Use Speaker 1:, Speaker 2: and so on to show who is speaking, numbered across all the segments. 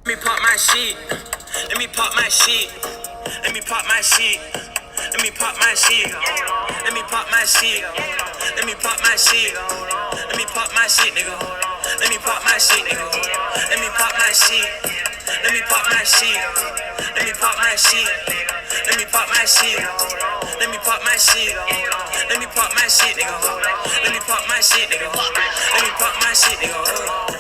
Speaker 1: Let me pop my shit. Let me pop my shit. Let me pop my shit. Let me pop my shit. Let me pop my shit. Let me pop my shit. Let me pop my shit, nigga. Let me pop my shit, nigga. Let me pop my shit. Let me pop my shit. Let me pop my shit. Let me pop my shit. Let me pop my shit. Let me pop my shit, nigga. Let me pop my shit, nigga. Let me pop my shit, nigga.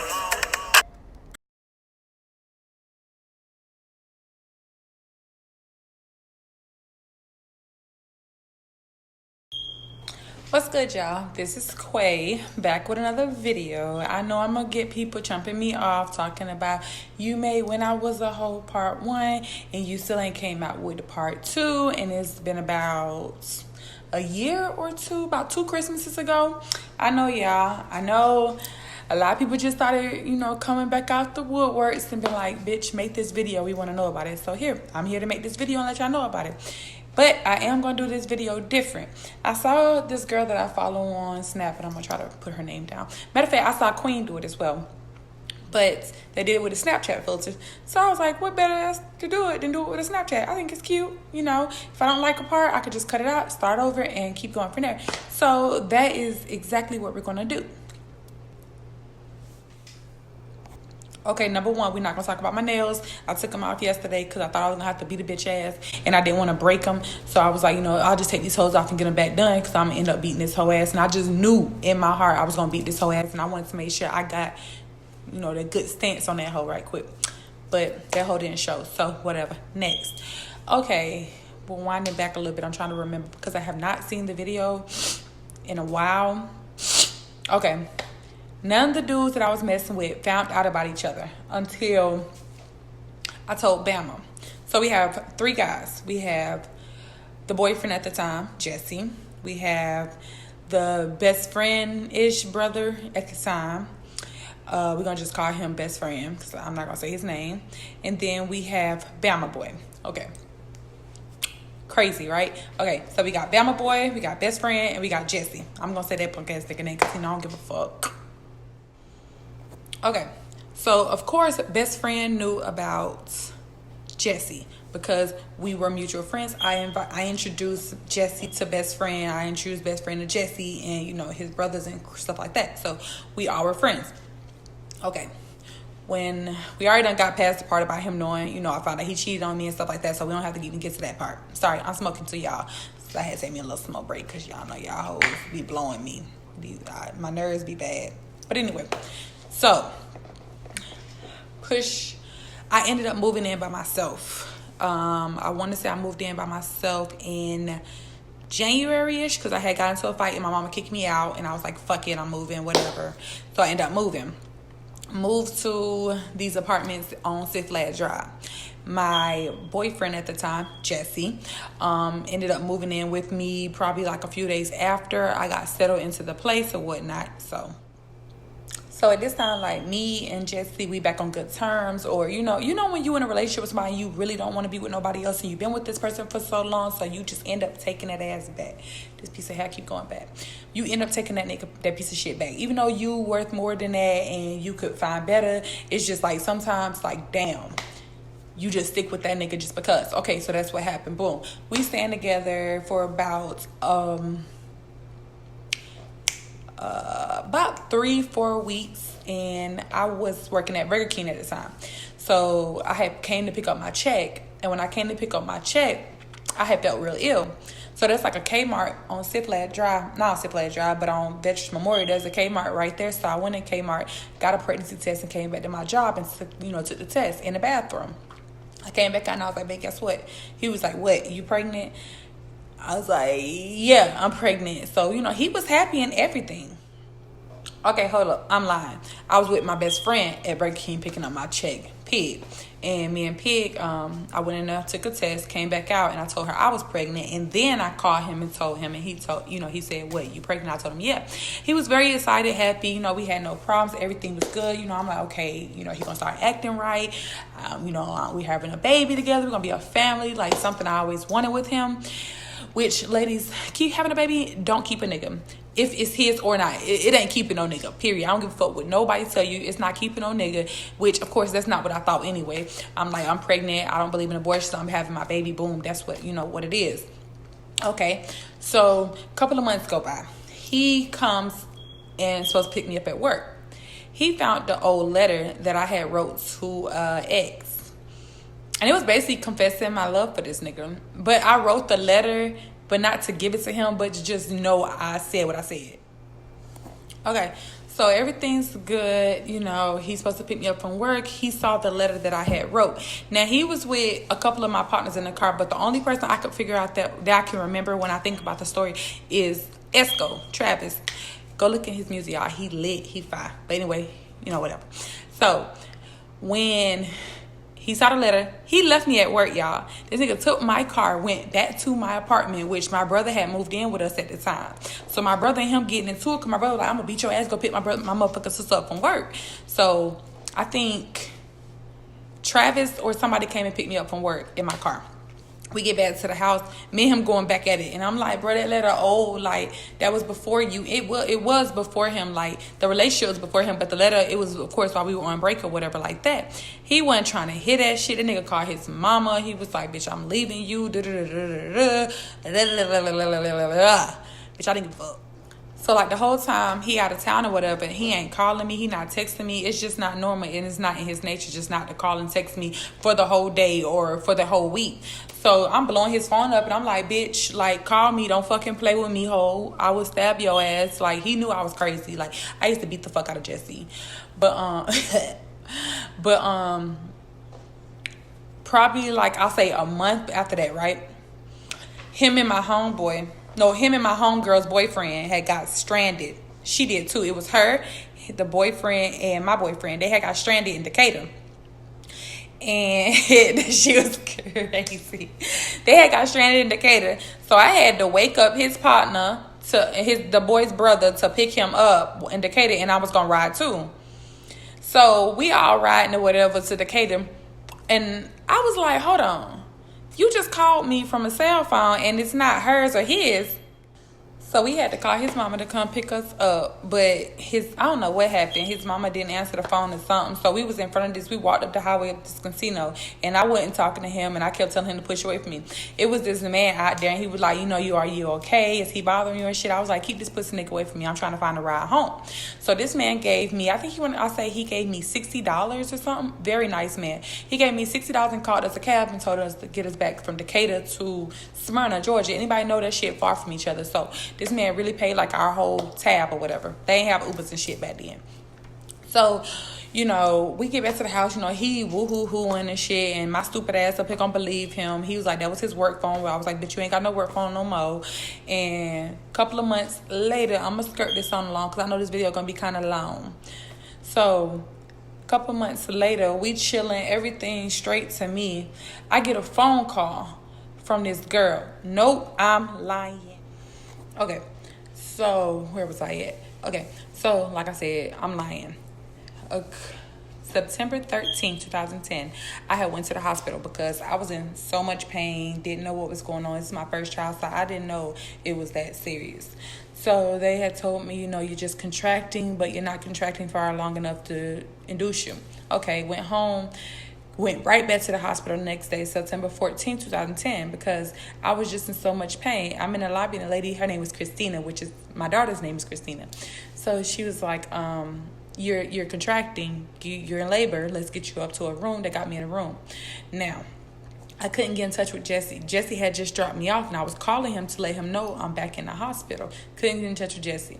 Speaker 2: What's good, y'all? This is Quay back with another video. I know I'm gonna get people jumping me off talking about you made When I Was a Hoe part 1 and you still ain't came out with the part 2, and it's been about a year or two, about 2 Christmases ago. I know, y'all. I know a lot of people just started, coming back out the woodworks and been like, bitch, make this video. We want to know about it. So here, I'm here to make this video and let y'all know about it. But I am going to do this video different. I saw this girl that I follow on Snap, and I'm going to try to put her name down. Matter of fact, I saw Queen do it as well. But they did it with a Snapchat filter. So I was like, what better to do it than do it with a Snapchat? I think it's cute. If I don't like a part, I could just cut it out, start over, and keep going from there. So that is exactly what we're going to do. Okay, number one, we're not going to talk about my nails. I took them off yesterday because I thought I was going to have to beat a bitch ass, and I didn't want to break them. So I was like, I'll just take these hoes off and get them back done because I'm going to end up beating this hoe ass. And I just knew in my heart I was going to beat this hoe ass, and I wanted to make sure I got, the good stance on that hoe right quick. But that hoe didn't show, so whatever. Next. Okay, we're winding back a little bit. I'm trying to remember because I have not seen the video in a while. Okay. None of the dudes that I was messing with found out about each other until I told Bama. So we have 3 guys. We have the boyfriend at the time, Jesse. We have the best friend-ish brother at the time. We're going to just call him best friend because I'm not going to say his name. And then we have Bama boy. Okay. Crazy, right? Okay, so we got Bama boy, we got best friend, and we got Jesse. I'm going to say that podcast nigga name because I don't give a fuck. Okay, so of course, best friend knew about Jesse because we were mutual friends. I introduced Jesse to best friend. I introduced best friend to Jesse and, his brothers and stuff like that. So we all were friends. Okay, when we already done got past the part about him knowing, I found out he cheated on me and stuff like that. So we don't have to even get to that part. Sorry, I'm smoking to y'all. So I had to take me a little smoke break because y'all know y'all hoes be blowing me. My nerves be bad. But anyway. So, I ended up moving in by myself. I want to say I moved in by myself in January-ish because I had gotten into a fight and my mama kicked me out. And I was like, fuck it, I'm moving, whatever. So I ended up moving. Moved to these apartments on 6th Lad Drive. My boyfriend at the time, Jesse, ended up moving in with me probably like a few days after I got settled into the place or whatnot. So at this time, like me and Jesse, we back on good terms. Or, when you in a relationship with somebody, you really don't want to be with nobody else. And you've been with this person for so long. So you just end up taking that ass back. This piece of hair keep going back. You end up taking that piece of shit back. Even though you worth more than that and you could find better. It's just like sometimes like, damn. You just stick with that nigga just because. Okay, so that's what happened. Boom. We stand together for about 3-4 weeks, and I was working at Burger King at the time. So I had came to pick up my check, and when I came to pick up my check, I had felt real ill. So there's like a Kmart on 6th Lad Drive, not on 6th Lad Drive, but on Veterans Memorial, there's a Kmart right there. So I went in Kmart, got a pregnancy test, and came back to my job and took the test in the bathroom. I came back out and I was like, babe, guess what? He was like, what, you pregnant? I was like, yeah, I'm pregnant. So, he was happy and everything. Okay, hold up. I'm lying. I was with my best friend at Burger King picking up my check, Pig. And me and Pig, I went in there, took a test, came back out, and I told her I was pregnant. And then I called him and told him, and he told, he said, what, you pregnant? I told him, yeah. He was very excited, happy. We had no problems. Everything was good. I'm like, okay, he gonna start acting we having a baby together. We're gonna be a family, like something I always wanted with him. Which, ladies, keep having a baby, don't keep a nigga. If it's his or not, it ain't keeping no nigga, period. I don't give a fuck what nobody tell you. It's not keeping no nigga, which, of course, that's not what I thought anyway. I'm like, I'm pregnant. I don't believe in abortion, so I'm having my baby. Boom. That's what, what it is. Okay. So, a couple of months go by. He comes and supposed to pick me up at work. He found the old letter that I had wrote to ex. And it was basically confessing my love for this nigga. But I wrote the letter, but not to give it to him, but to just know I said what I said. Okay, so everything's good. He's supposed to pick me up from work. He saw the letter that I had wrote. Now, he was with a couple of my partners in the car, but the only person I could figure out that I can remember when I think about the story is Esco, Travis. Go look at his music, y'all. He lit, he fine. But anyway, whatever. So, when he saw the letter, he left me at work, y'all. This nigga took my car, went back to my apartment, which my brother had moved in with us at the time. So my brother and him getting into it, because my brother was like, I'm going to beat your ass, go pick my motherfucking sister up from work. So I think Travis or somebody came and picked me up from work in my car. We get back to the house, me and him going back at it. And I'm like, bro, that letter old, like, that was before you. It was before him, like, the relationship was before him. But the letter, it was, of course, while we were on break or whatever like that. He wasn't trying to hear that shit. The nigga called his mama. He was like, bitch, I'm leaving you. Bitch, I didn't give a fuck. So, like, the whole time he out of town or whatever, he ain't calling me, he not texting me. It's just not normal, and it's not in his nature just not to call and text me for the whole day or for the whole week. So, I'm blowing his phone up, and I'm like, bitch, like, call me. Don't fucking play with me, ho. I will stab your ass. Like, he knew I was crazy. Like, I used to beat the fuck out of Jesse. But, probably, like, I'll say a month after that, right? Him and my homegirl's boyfriend had got stranded. She did too. It was her, the boyfriend, and my boyfriend. They had got stranded in Decatur. And she was crazy. They had got stranded in Decatur. So I had to wake up his partner, the boy's brother, to pick him up in Decatur, and I was going to ride too. So we all riding or whatever to Decatur. And I was like, hold on. You just called me from a cell phone and it's not hers or his. So we had to call his mama to come pick us up. But I don't know what happened. His mama didn't answer the phone or something. So we was in front of this. We walked up the highway of this casino. And I wasn't talking to him. And I kept telling him to push away from me. It was this man out there. And he was like, are you okay? Is he bothering you and shit? I was like, keep this pussy nigga away from me. I'm trying to find a ride home. So this man gave me, he gave me $60 or something. Very nice man. He gave me $60 and called us a cab and told us to get us back from Decatur to Smyrna, Georgia. Anybody know that shit far from each other? So this man really paid like our whole tab or whatever. They ain't have Ubers and shit back then. So, we get back to the house, he woo-hoo-hooing and shit, and my stupid ass up here gonna believe him. He was like, that was his work phone. I was like, bitch, you ain't got no work phone no more. And a couple of months later, I'm gonna skirt this on along because I know this video gonna be kind of long. So, a couple of months later, we chilling, everything straight to me. I get a phone call from this girl. Nope, I'm lying. Okay, so where was I at? Okay, so like I said, I'm lying. September 13th, 2010, I had went to the hospital because I was in so much pain, didn't know what was going on. This is my first child, so I didn't know it was that serious. So they had told me, you're just contracting, but you're not contracting for long enough to induce you. Okay, went home. Went right back to the hospital the next day, September 14th, 2010, because I was just in so much pain. I'm in the lobby, and the lady, her name was Christina, which is my daughter's name is Christina. So she was like, you're contracting, you're in labor, let's get you up to a room. They got me in a room. Now, I couldn't get in touch with Jesse. Jesse had just dropped me off, and I was calling him to let him know I'm back in the hospital. Couldn't get in touch with Jesse.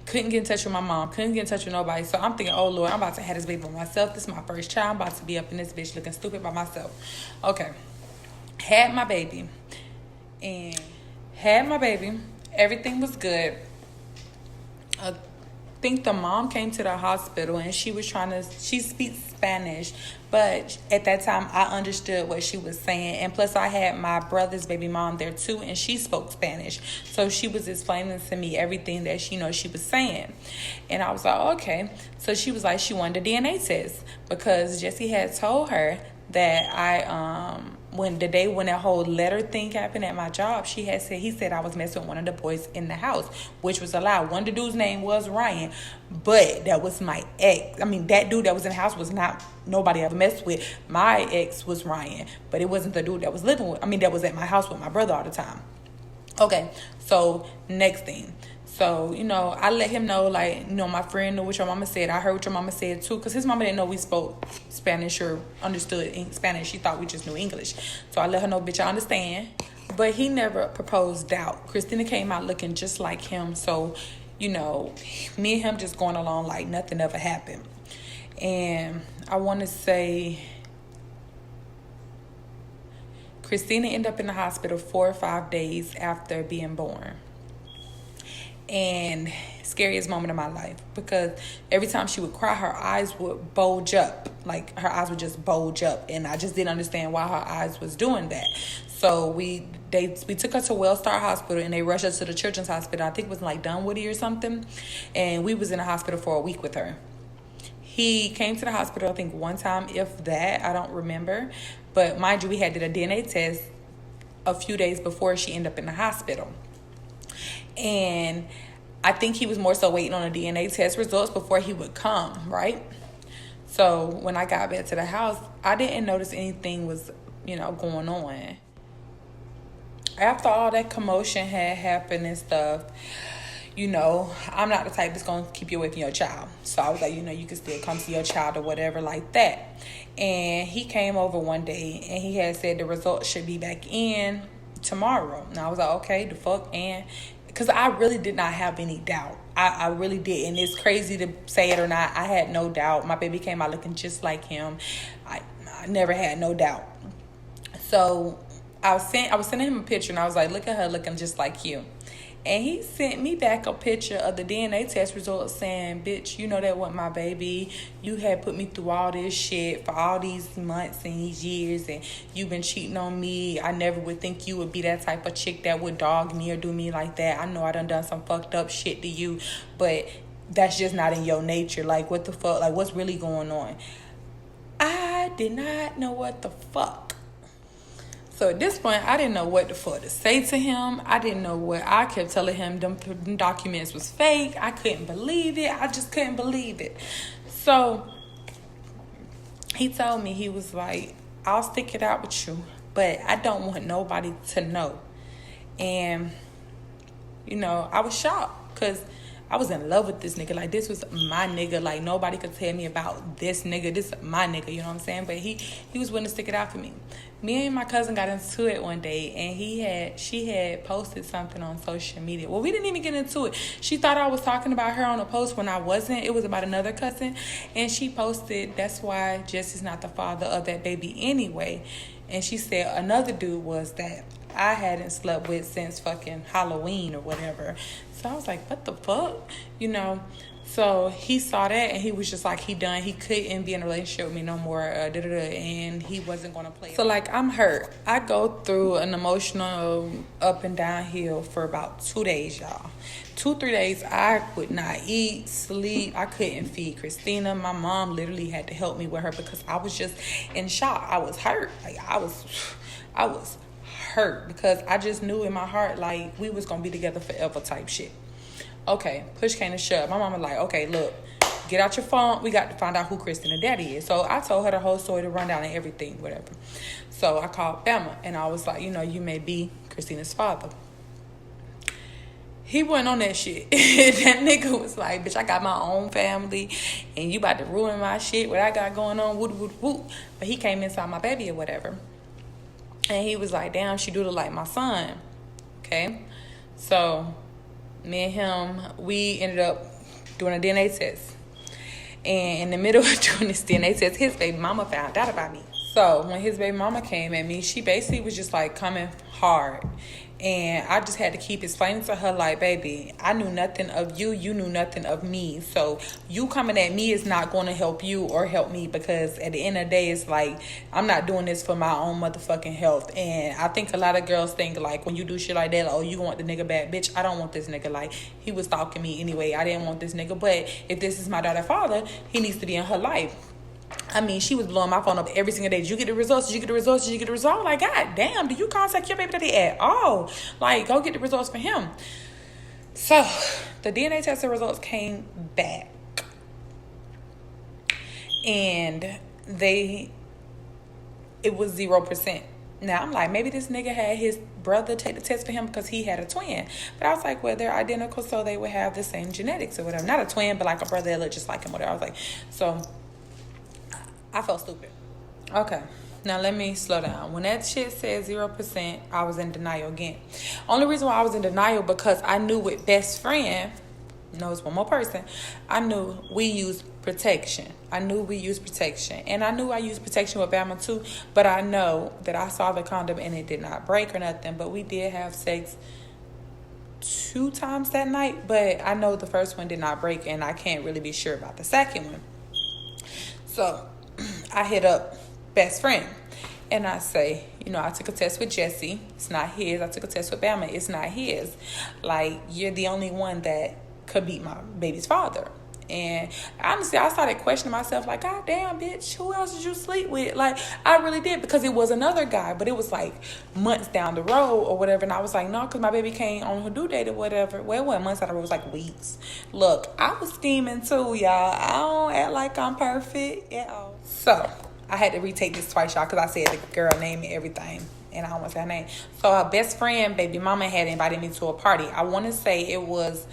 Speaker 2: Couldn't get in touch with my mom. Couldn't get in touch with nobody. So I'm thinking, oh, Lord, I'm about to have this baby by myself. This is my first child. I'm about to be up in this bitch looking stupid by myself. Okay. Had my baby. Everything was good. I think the mom came to the hospital, and she speaks Spanish, but at that time I understood what she was saying, and plus I had my brother's baby mom there too, and she spoke Spanish, so she was explaining to me everything that she was saying. And I was like, okay. So she was like, she wanted a DNA test because Jesse had told her that when the day when that whole letter thing happened at my job, he said I was messing with one of the boys in the house, which was a lie. One of the dude's name was Ryan, but that was my ex. I mean, that dude that was in the house was not nobody I ever messed with. My ex was Ryan, but it wasn't the dude that was that was at my house with my brother all the time. Okay, so next thing. So, I let him know, my friend knew what your mama said. I heard what your mama said, too, because his mama didn't know we spoke Spanish or understood Spanish. She thought we just knew English. So I let her know, bitch, I understand. But he never proposed doubt. Christina came out looking just like him. So, me and him just going along like nothing ever happened. And I want to say Christina ended up in the hospital 4 or 5 days after being born. And scariest moment of my life, because every time she would cry, her eyes would bulge up. Like, her eyes would just bulge up, and I just didn't understand why her eyes was doing that. So we took her to Wellstar Hospital, and they rushed us to the Children's Hospital. I think it was like Dunwoody or something, and we was in the hospital for a week with her. He came to the hospital, I think one time, if that, I don't remember. But mind you, we had did a DNA test a few days before she ended up in the hospital. And I think he was more so waiting on the DNA test results before he would come, right? So when I got back to the house, I didn't notice anything was, going on. After all that commotion had happened and stuff, I'm not the type that's going to keep you away from your child. So I was like, you can still come see your child or whatever like that. And he came over one day and he had said the results should be back in tomorrow. And I was like, okay, the fuck, and because I really did not have any doubt. I really did. And it's crazy to say it or not. I had no doubt. My baby came out looking just like him. I never had no doubt. So I was sending him a picture, and I was like, look at her looking just like you. And he sent me back a picture of the DNA test results saying, bitch, that wasn't my baby. You had put me through all this shit for all these months and these years, and you've been cheating on me. I never would think you would be that type of chick that would dog me or do me like that. I know I done some fucked up shit to you, but that's just not in your nature. Like, what the fuck? Like, what's really going on? I did not know what the fuck. So at this point, I didn't know what the fuck to say to him. I didn't know what. I kept telling him them documents was fake. I couldn't believe it. I just couldn't believe it. So he told me, he was like, I'll stick it out with you, but I don't want nobody to know. And, I was shocked because I was in love with this nigga. Like, this was my nigga. Like, nobody could tell me about this nigga. This is my nigga, you know what I'm saying? But he was willing to stick it out for me. Me and my cousin got into it one day, and she had posted something on social media. Well, we didn't even get into it. She thought I was talking about her on a post when I wasn't. It was about another cousin, and she posted, that's why Jesse's not the father of that baby anyway. And she said another dude was that I hadn't slept with since fucking Halloween or whatever. So I was like, what the fuck? So he saw that, and he was just like, he done. He couldn't be in a relationship with me no more, and he wasn't going to play. So, like, I'm hurt. I go through an emotional up and down hill for about 2 days, y'all. 2-3 days, I would not eat, sleep. I couldn't feed Christina. My mom literally had to help me with her because I was just in shock. I was hurt. Like, I was hurt because I just knew in my heart, like, we was going to be together forever type shit. Okay, push came to shove. My mama like, okay, look, get out your phone. We got to find out who Kristen daddy is. So I told her the whole story, the rundown and everything, whatever. So I called Bama, and I was like, you may be Christina's father. He wasn't on that shit. That nigga was like, bitch, I got my own family, and you about to ruin my shit, what I got going on, woot, woot, woot. But he came inside my baby or whatever. And he was like, damn, she do look like my son. Okay? So me and him, we ended up doing a DNA test. And in the middle of doing this DNA test, his baby mama found out about me. So when his baby mama came at me, she basically was just like coming hard. And I just had to keep explaining to her, like, baby, I knew nothing of you. You knew nothing of me. So you coming at me is not going to help you or help me, because at the end of the day, it's like, I'm not doing this for my own motherfucking health. And I think a lot of girls think, like, when you do shit like that, like, oh, you want the nigga back. Bitch, I don't want this nigga. Like, he was stalking me anyway. I didn't want this nigga. But if this is my daughter's father, he needs to be in her life. I mean, she was blowing my phone up every single day. Did you get the results? Did you get the results? Did you get the results? Like, God damn, do you contact your baby daddy at all? Like, go get the results for him. So, the DNA testing results came back. And it was 0%. Now, I'm like, maybe this nigga had his brother take the test for him because he had a twin. But I was like, well, they're identical, so they would have the same genetics or whatever. Not a twin, but like a brother that looked just like him, whatever. I was like, so I felt stupid. Okay, now let me slow down. When that shit said 0%, I was in denial again. Only reason why I was in denial because I knew with best friend, no, it's one more person, I knew we used protection. And I knew I used protection with Bama too, but I know that I saw the condom and it did not break or nothing, but we did have sex 2 times that night, but I know the first one did not break and I can't really be sure about the second one. So I hit up best friend and I say, I took a test with Jesse. It's not his. I took a test with Bama. It's not his. Like, you're the only one that could beat my baby's father. And honestly, I started questioning myself, like, God damn, bitch, who else did you sleep with? Like, I really did, because it was another guy, but it was like months down the road or whatever. And I was like, no, because my baby came on her due date or whatever. Well, it wasn't months down the road, it was like weeks. Look, I was scheming too, y'all. I don't act like I'm perfect at all. So I had to retake this twice, y'all, because I said the girl name and everything. And I don't want to say her name. So her best friend, baby mama, had invited me to a party. I want to say it was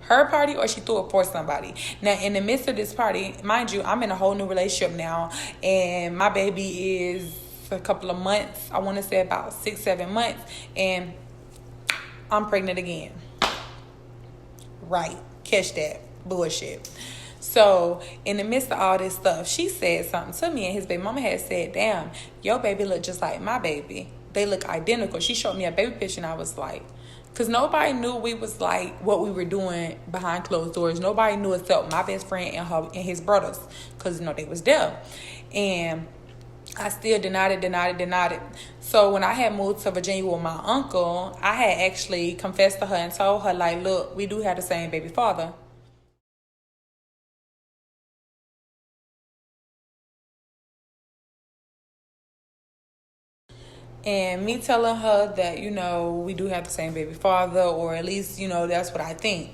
Speaker 2: her party, or she threw it for somebody. Now, in the midst of this party, mind you, I'm in a whole new relationship now, and my baby is a couple of months. I want to say about 6-7 months, and I'm pregnant again. Right. Catch that bullshit. So, in the midst of all this stuff, she said something to me, and his baby mama had said, damn, your baby look just like my baby. They look identical. She showed me a baby picture, and I was like, because nobody knew we was like what we were doing behind closed doors. Nobody knew except my best friend and his brothers, because they was there. And I still denied it. So when I had moved to Virginia with my uncle, I had actually confessed to her and told her, like, look, we do have the same baby father. And me telling her that, we do have the same baby father, or at least, that's what I think.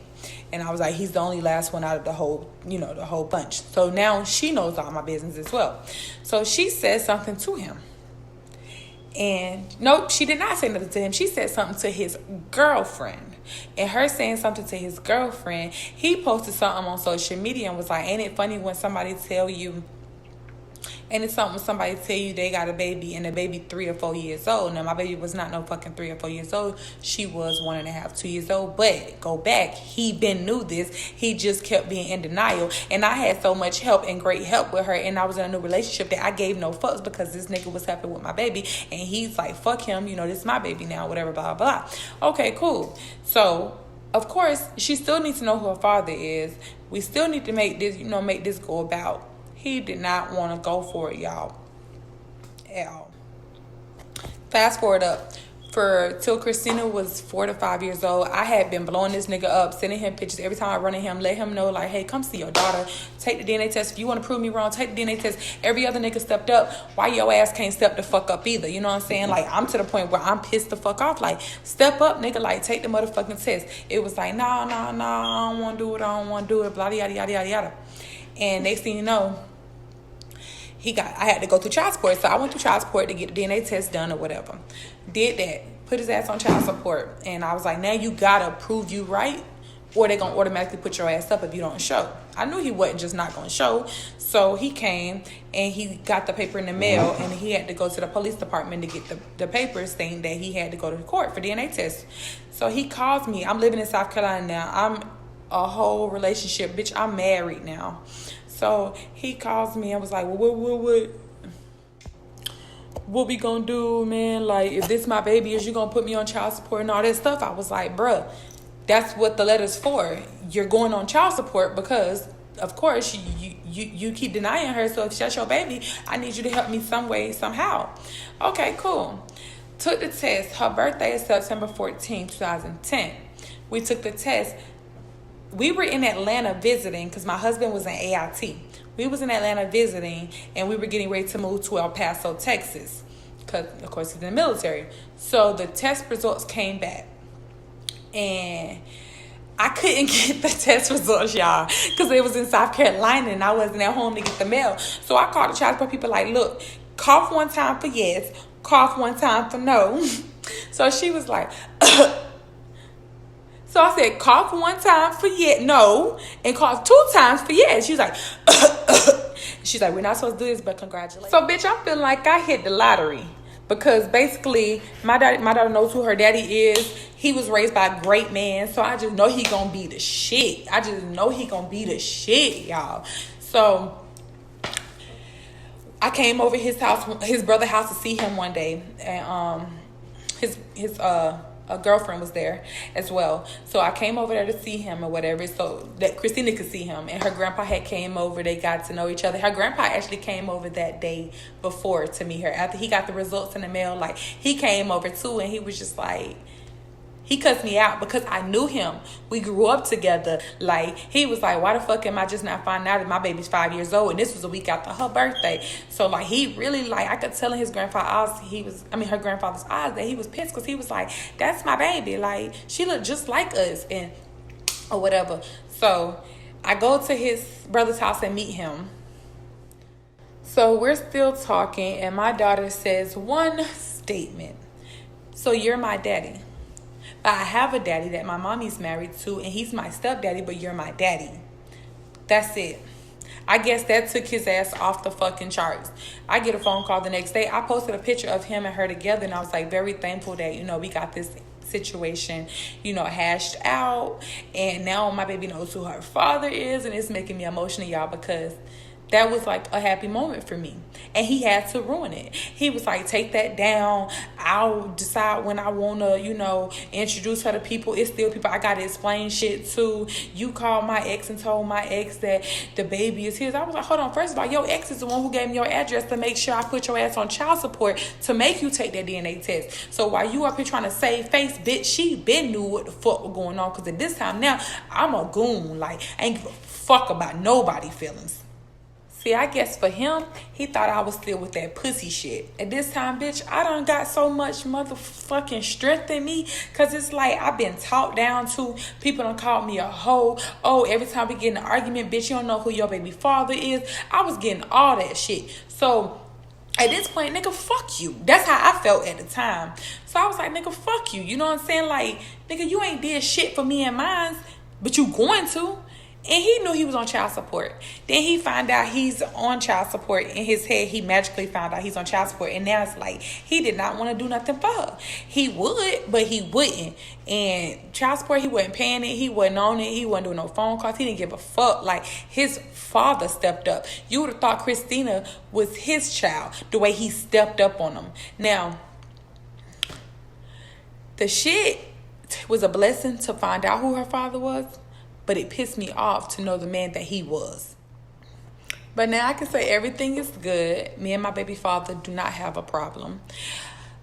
Speaker 2: And I was like, he's the only last one out of the whole bunch. So now she knows all my business as well. So she said something to him. And nope, she did not say nothing to him. She said something to his girlfriend. And her saying something to his girlfriend, he posted something on social media and was like, ain't it funny when somebody tell you, and it's something when somebody tell you they got a baby and the baby 3 or 4 years old. Now, my baby was not no fucking 3 or 4 years old. She was 1.5, 2 years old. But go back, he been knew this. He just kept being in denial. And I had so much help and great help with her. And I was in a new relationship that I gave no fucks, because this nigga was happy with my baby. And he's like, fuck him. This is my baby now, whatever, blah, blah. Okay, cool. So, of course, she still needs to know who her father is. We still need to make this go about. He did not want to go for it, y'all, at all. Fast forward up. Till Christina was 4 to 5 years old, I had been blowing this nigga up, sending him pictures every time I run into him, let him know, like, hey, come see your daughter. Take the DNA test. If you want to prove me wrong, take the DNA test. Every other nigga stepped up. Why your ass can't step the fuck up either? You know what I'm saying? Like, I'm to the point where I'm pissed the fuck off. Like, step up, nigga. Like, take the motherfucking test. It was like, no, I don't want to do it. Blah, yada, yada, yada, yada. And next thing you know, I had to go through child support. So I went through child support to get the DNA test done or whatever. Did that. Put his ass on child support. And I was like, now you gotta prove you right, or they gonna automatically put your ass up if you don't show. I knew he wasn't just not gonna show. So he came and he got the paper in the mail, and he had to go to the police department to get the papers saying that he had to go to court for DNA test. So he calls me. I'm living in South Carolina now. I'm a whole relationship. Bitch, I'm married now. So he calls me and was like, well, what we gonna do, man? Like, if this my baby, is you gonna put me on child support and all that stuff? I was like, bruh, that's what the letter's for. You're going on child support because, of course, you keep denying her. So if that's your baby, I need you to help me some way, somehow. Okay, cool. Took the test. Her birthday is September 14, 2010. We took the test. we were in Atlanta visiting because my husband was in AIT. We was in Atlanta visiting, and we were getting ready to move to El Paso, Texas, because, of course, he's in the military. So the test results came back, and I couldn't get the test results, y'all, because it was in South Carolina, and I wasn't at home to get the mail. So I called the child support people like, look, cough one time for yes, cough one time for no. So she was like, so I said, cough one time for yes, no, and cough 2 times for yes. She was like, she's like, we're not supposed to do this, but congratulations. So, bitch, I'm feeling like I hit the lottery. Because basically, my daughter knows who her daddy is. He was raised by a great man. So I just know he gonna be the shit. I just know he gonna be the shit, y'all. So I came over his house, his brother's house, to see him one day. And his a girlfriend was there as well. So I came over there to see him or whatever, so that Christina could see him. And her grandpa had came over. They got to know each other. Her grandpa actually came over that day before to meet her. After he got the results in the mail, like, he came over too, and he was just like, he cussed me out because I knew him. We grew up together. Like, he was like, why the fuck am I just not finding out that my baby's 5 years old? And this was a week after her birthday. So, like, he really, like, I could tell in his grandfather's eyes, her grandfather's eyes, that he was pissed because he was like, that's my baby. Like, she looked just like us and or whatever. So, I go to his brother's house and meet him. So, we're still talking, and my daughter says one statement. So, you're my daddy. I have a daddy that my mommy's married to, and he's my stepdaddy, but you're my daddy. That's it. I guess that took his ass off the fucking charts. I get a phone call the next day. I posted a picture of him and her together, and I was like, very thankful that, we got this situation, hashed out. And now my baby knows who her father is, and it's making me emotional, y'all, because that was like a happy moment for me. And he had to ruin it. He was like, take that down. I'll decide when I want to, introduce her to people. It's still people I got to explain shit to. You called my ex and told my ex that the baby is his. I was like, hold on. First of all, your ex is the one who gave me your address to make sure I put your ass on child support to make you take that DNA test. So while you up here trying to save face, bitch, she been knew what the fuck was going on. Because at this time now, I'm a goon. Like, I ain't give a fuck about nobody's feelings. See, I guess for him, he thought I was still with that pussy shit. At this time, bitch, I done got so much motherfucking strength in me. Because it's like I've been talked down to. People done called me a hoe. Oh, every time we get in an argument, bitch, you don't know who your baby father is. I was getting all that shit. So at this point, nigga, fuck you. That's how I felt at the time. So I was like, nigga, fuck you. You know what I'm saying? Like, nigga, you ain't did shit for me and mine, but you going to. And he knew he was on child support. Then he found out he's on child support. In his head, he magically found out he's on child support. And now it's like, he did not want to do nothing for her. He would, but he wouldn't. And child support, he wasn't paying it. He wasn't on it. He wasn't doing no phone calls. He didn't give a fuck. Like, his father stepped up. You would have thought Christina was his child, the way he stepped up on him. Now, the shit was a blessing to find out who her father was. But it pissed me off to know the man that he was. But now I can say everything is good. Me and my baby father do not have a problem.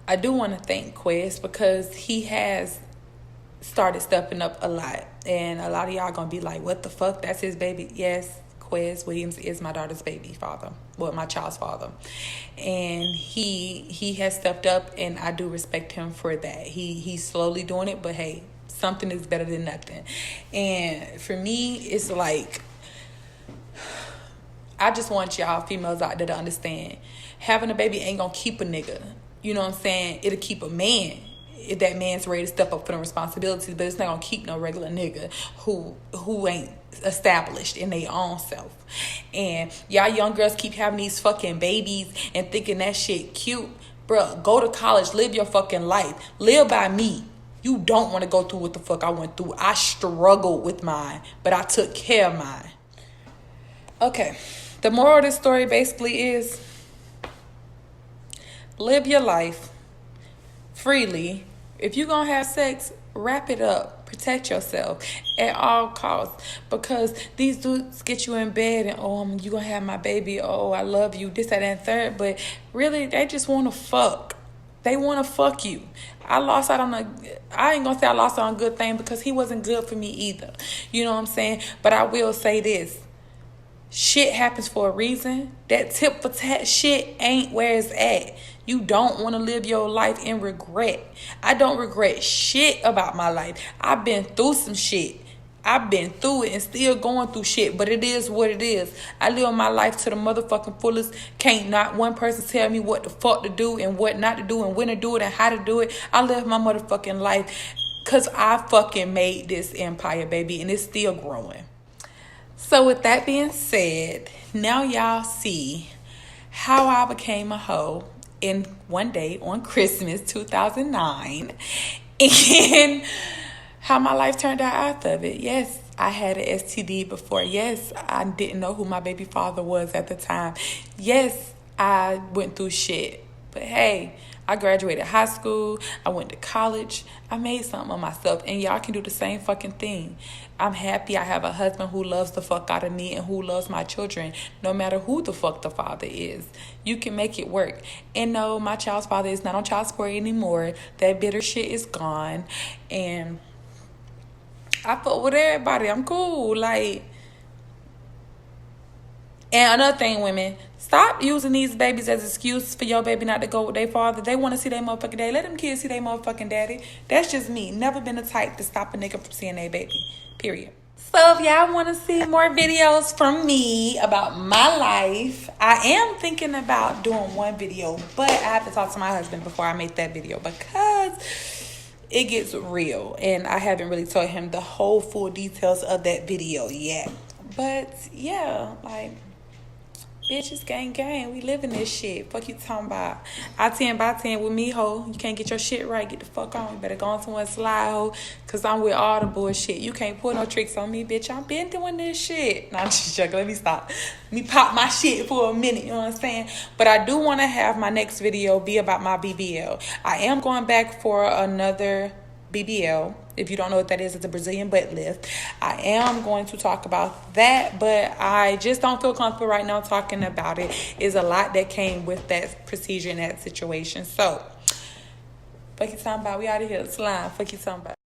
Speaker 2: I do want to thank Quest because he has started stepping up a lot. And a lot of y'all going to be like, what the fuck? That's his baby. Yes, Quest Williams is my daughter's baby father. Well, my child's father. And he has stepped up, and I do respect him for that. He's slowly doing it, but hey, something is better than nothing. And for me, it's like, I just want y'all females out there to understand, having a baby ain't gonna keep a nigga. You know what I'm saying? It'll keep a man if that man's ready to step up for the responsibilities, but it's not gonna keep no regular nigga who ain't established in their own self. And y'all young girls keep having these fucking babies and thinking that shit cute. Bruh, go to college, live your fucking life. Live by me. You don't want to go through what the fuck I went through. I struggled with mine, but I took care of mine. Okay, the moral of this story basically is live your life freely. If you're going to have sex, wrap it up. Protect yourself at all costs. Because these dudes get you in bed and, oh, you going to have my baby. Oh, I love you. This, that, and third. But really, they just want to fuck. They want to fuck you. I ain't gonna say I lost out on a good thing because he wasn't good for me either. You know what I'm saying? But I will say this. Shit happens for a reason. That tit for tat shit ain't where it's at. You don't want to live your life in regret. I don't regret shit about my life. I've been through some shit. I've been through it and still going through shit, but it is what it is. I live my life to the motherfucking fullest. Can't not one person tell me what the fuck to do and what not to do and when to do it and how to do it. I live my motherfucking life because I fucking made this empire, baby, and it's still growing. So with that being said, now y'all see how I became a hoe in one day on Christmas 2009 and how my life turned out after it. Yes, I had an STD before. Yes, I didn't know who my baby father was at the time. Yes, I went through shit. But hey, I graduated high school. I went to college. I made something of myself. And y'all can do the same fucking thing. I'm happy I have a husband who loves the fuck out of me and who loves my children, no matter who the fuck the father is. You can make it work. And no, my child's father is not on child support anymore. That bitter shit is gone. And I fuck with everybody. I'm cool. Like, and another thing, women, stop using these babies as excuse for your baby not to go with their father. They want to see their motherfucking daddy. Let them kids see their motherfucking daddy. That's just me. Never been the type to stop a nigga from seeing their baby. Period. So if y'all want to see more videos from me about my life, I am thinking about doing one video, but I have to talk to my husband before I make that video because it gets real and I haven't really told him the whole full details of that video yet. But yeah, like, bitches, gang, we living this shit. Fuck you talking about. I 10 by 10 with me, ho. You can't get your shit right, get the fuck on. You better go on somewhere and slide, ho. Cause I'm with all the bullshit. You can't pull no tricks on me, bitch. I've been doing this shit. Nah, I'm just joking. Let me stop. Let me pop my shit for a minute, you know what I'm saying? But I do want to have my next video be about my BBL. I am going back for another BBL. If you don't know what that is, it's a Brazilian butt lift. I am going to talk about that, but I just don't feel comfortable right now talking about it. It's a lot that came with that procedure and that situation. So, fuck you talking about. We out of here. Slime. Fuck you talking about.